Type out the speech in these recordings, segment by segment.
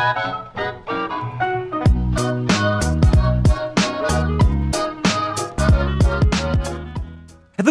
Hello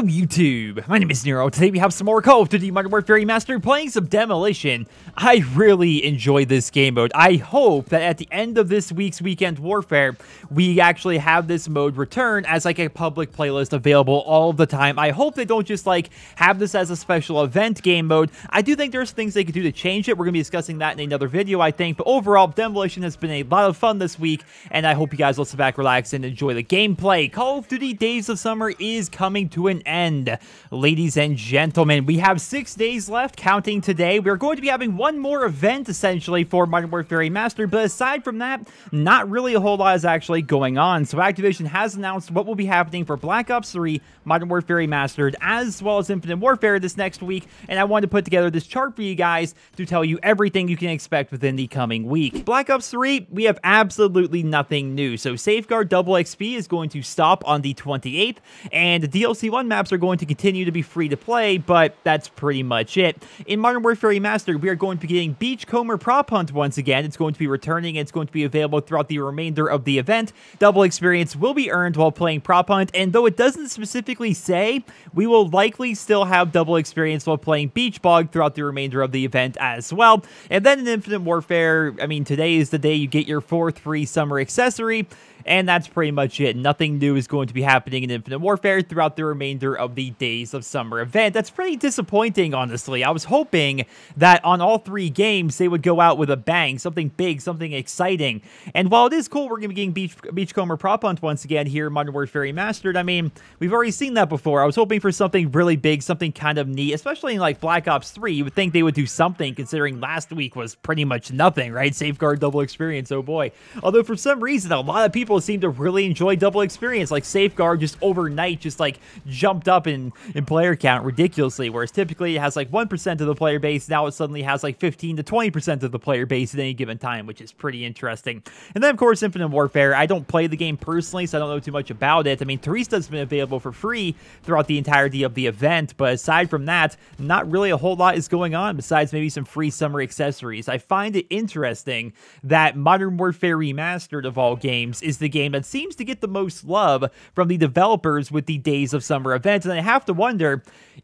YouTube, my name is Nero. Today we have some more Call of Duty Modern Warfare Remastered playing some Demolition. I really enjoyed this game mode. I hope that at the end of this week's Weekend Warfare, we actually have this mode return as like a public playlist available all the time. I hope they don't just like have this as a special event game mode. I do think there's things they could do to change it. We're going to be discussing that in another video, I think. But overall, Demolition has been a lot of fun this week, and I hope you guys will sit back, relax, and enjoy the gameplay. Call of Duty Days of Summer is coming to an end, ladies and gentlemen. We have 6 days left, counting today. We're going to be having one more event essentially for Modern Warfare Remastered, but aside from that, not really a whole lot is actually going on. So Activision has announced what will be happening for Black Ops 3, Modern Warfare Remastered, as well as Infinite Warfare this next week, and I wanted to put together this chart for you guys to tell you everything you can expect within the coming week. Black Ops 3, we have absolutely nothing new. So Safeguard Double XP is going to stop on the 28th, and the DLC 1 maps are going to continue to be free to play, but that's pretty much it. In Modern Warfare Remastered, we are going to be getting Beachcomber Prop Hunt once again. It's going to be returning, and it's going to be available throughout the remainder of the event. Double experience will be earned while playing Prop Hunt, and though it doesn't specifically say, we will likely still have double experience while playing Beach Bog throughout the remainder of the event as well. And then in Infinite Warfare, I mean, today is the day you get your 4th free summer accessory, and that's pretty much it. Nothing new is going to be happening in Infinite Warfare throughout the remainder of the Days of Summer event. That's pretty disappointing, honestly. I was hoping that on all 3 games, they would go out with a bang, something big, something exciting. And while it is cool, we're going to be getting Beachcomber Prop Hunt once again here in Modern Warfare Remastered. I mean, we've already seen that before. I was hoping for something really big, something kind of neat, especially in like Black Ops 3. You would think they would do something, considering last week was pretty much nothing, right? Safeguard Double Experience, oh boy. Although for some reason, a lot of people seem to really enjoy double experience. Like Safeguard just overnight just like jumped up in player count ridiculously, whereas typically it has like 1% of the player base. Now it suddenly has like 15 to 20% of the player base at any given time, which is pretty interesting. And then of course Infinite Warfare, I don't play the game personally, so I don't know too much about it. I mean, Tarista's been available for free throughout the entirety of the event, but aside from that, not really a whole lot is going on besides maybe some free summer accessories. I find it interesting that Modern Warfare Remastered of all games is the game that seems to get the most love from the developers with the Days of Summer event, and I have to wonder,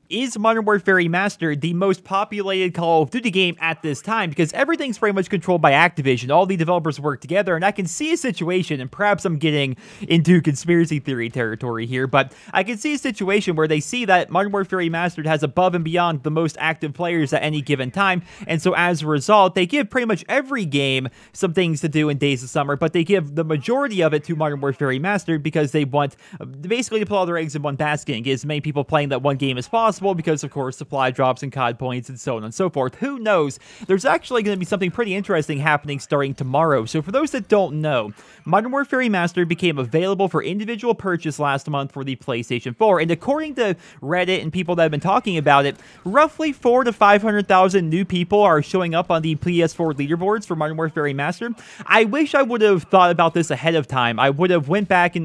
is Modern Warfare Remastered the most populated Call of Duty game at this time? Because everything's pretty much controlled by Activision. All the developers work together, and I can see a situation, and perhaps I'm getting into conspiracy theory territory here, but I can see a situation where they see that Modern Warfare Remastered has above and beyond the most active players at any given time, and so as a result, they give pretty much every game some things to do in Days of Summer, but they give the majority of it to Modern Warfare Remastered because they want basically to put all their eggs in one basket and get as many people playing that one game as possible because, of course, supply drops and COD points and so on and so forth. Who knows? There's actually going to be something pretty interesting happening starting tomorrow. So for those that don't know, Modern Warfare Remastered became available for individual purchase last month for the PlayStation 4. And according to Reddit and people that have been talking about it, roughly 400,000 to 500,000 new people are showing up on the PS4 leaderboards for Modern Warfare Remastered. I wish I would have thought about this ahead of time. I would have went back and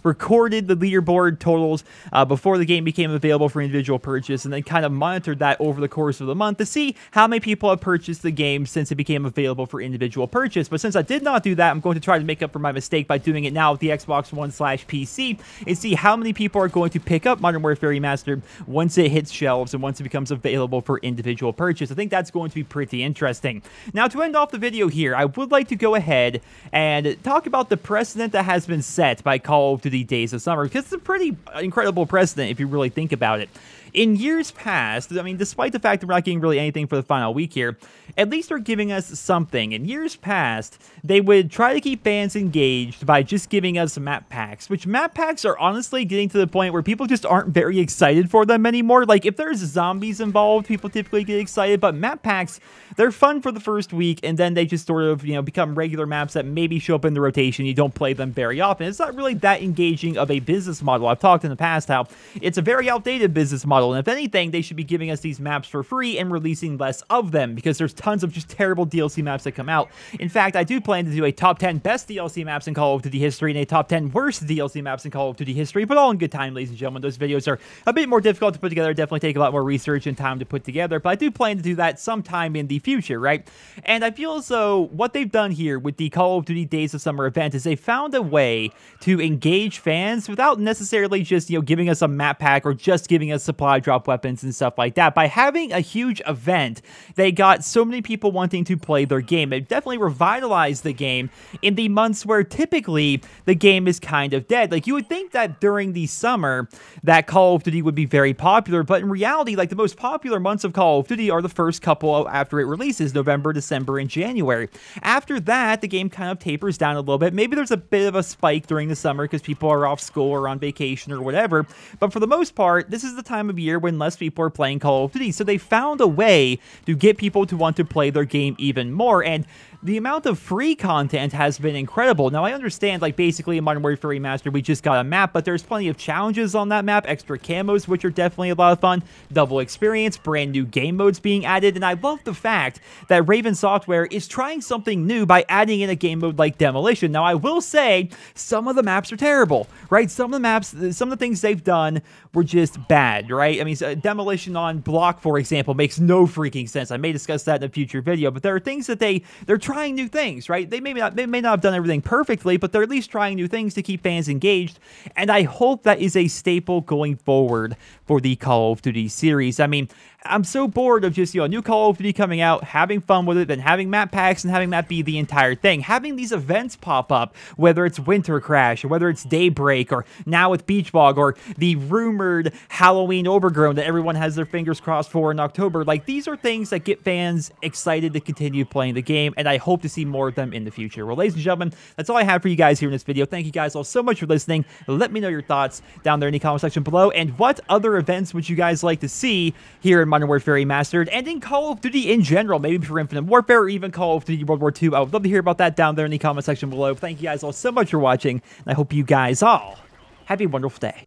recorded the leaderboard totals before the game became available for individual purchase, and then kind of monitored that over the course of the month to see how many people have purchased the game since it became available for individual purchase. But since I did not do that, I'm going to try to make up for my mistake by doing it now with the Xbox One/PC and see how many people are going to pick up Modern Warfare Remastered once it hits shelves and once it becomes available for individual purchase. I think that's going to be pretty interesting. Now, to end off the video here, I would like to go ahead and talk about the precedent that has been set by Call of Duty Days of Summer, because it's a pretty incredible precedent if you really think about it. In years past, I mean, despite the fact that we're not getting really anything for the final week here, at least they're giving us something. In years past, they would try to keep fans engaged by just giving us map packs, which map packs are honestly getting to the point where people just aren't very excited for them anymore. Like, if there's zombies involved, people typically get excited, but map packs, they're fun for the first week, and then they just sort of, become regular maps that maybe show up in the rotation. You don't play them very often. It's not really that engaging of a business model. I've talked in the past how it's a very outdated business model model. And if anything, they should be giving us these maps for free and releasing less of them, because there's tons of just terrible DLC maps that come out. In fact, I do plan to do a top 10 best DLC maps in Call of Duty history and a top 10 worst DLC maps in Call of Duty history, but all in good time, ladies and gentlemen. Those videos are a bit more difficult to put together, definitely take a lot more research and time to put together, but I do plan to do that sometime in the future, right? And I feel as though what they've done here with the Call of Duty Days of Summer event is they found a way to engage fans without necessarily just, giving us a map pack or just giving us supply drop weapons and stuff like that. By having a huge event, they got so many people wanting to play their game. It definitely revitalized the game in the months where typically the game is kind of dead. Like, you would think that during the summer that Call of Duty would be very popular, but in reality, like, the most popular months of Call of Duty are the first couple after it releases, November, December, and January. After that, the game kind of tapers down a little bit. Maybe there's a bit of a spike during the summer because people are off school or on vacation or whatever, but for the most part, this is the time of year when less people are playing Call of Duty, so they found a way to get people to want to play their game even more, and the amount of free content has been incredible. Now, I understand, like, basically in Modern Warfare Remastered, we just got a map, but there's plenty of challenges on that map, extra camos, which are definitely a lot of fun, double experience, brand new game modes being added, and I love the fact that Raven Software is trying something new by adding in a game mode like Demolition. Now, I will say, some of the maps are terrible, right? Some of the maps, some of the things they've done were just bad, right? I mean, Demolition on Block, for example, makes no freaking sense. I may discuss that in a future video, but there are things that they're trying new things, right? They may not have done everything perfectly, but they're at least trying new things to keep fans engaged, and I hope that is a staple going forward for the Call of Duty series. I mean, I'm so bored of just, a new Call of Duty coming out, having fun with it, then having map packs and having that be the entire thing. Having these events pop up, whether it's Winter Crash, or whether it's Daybreak, or now with Beach Bog, or the rumored Halloween Overgrown that everyone has their fingers crossed for in October. Like, these are things that get fans excited to continue playing the game, and I hope to see more of them in the future. Well, ladies and gentlemen, that's all I have for you guys here in this video. Thank you guys all so much for listening. Let me know your thoughts down there in the comment section below, and what other events would you guys like to see here in Modern Warfare Remastered and in Call of Duty in general, maybe for Infinite Warfare or even Call of Duty World War II. I would love to hear about that down there in the comment section below. Thank you guys all so much for watching, and I hope you guys all have a wonderful day.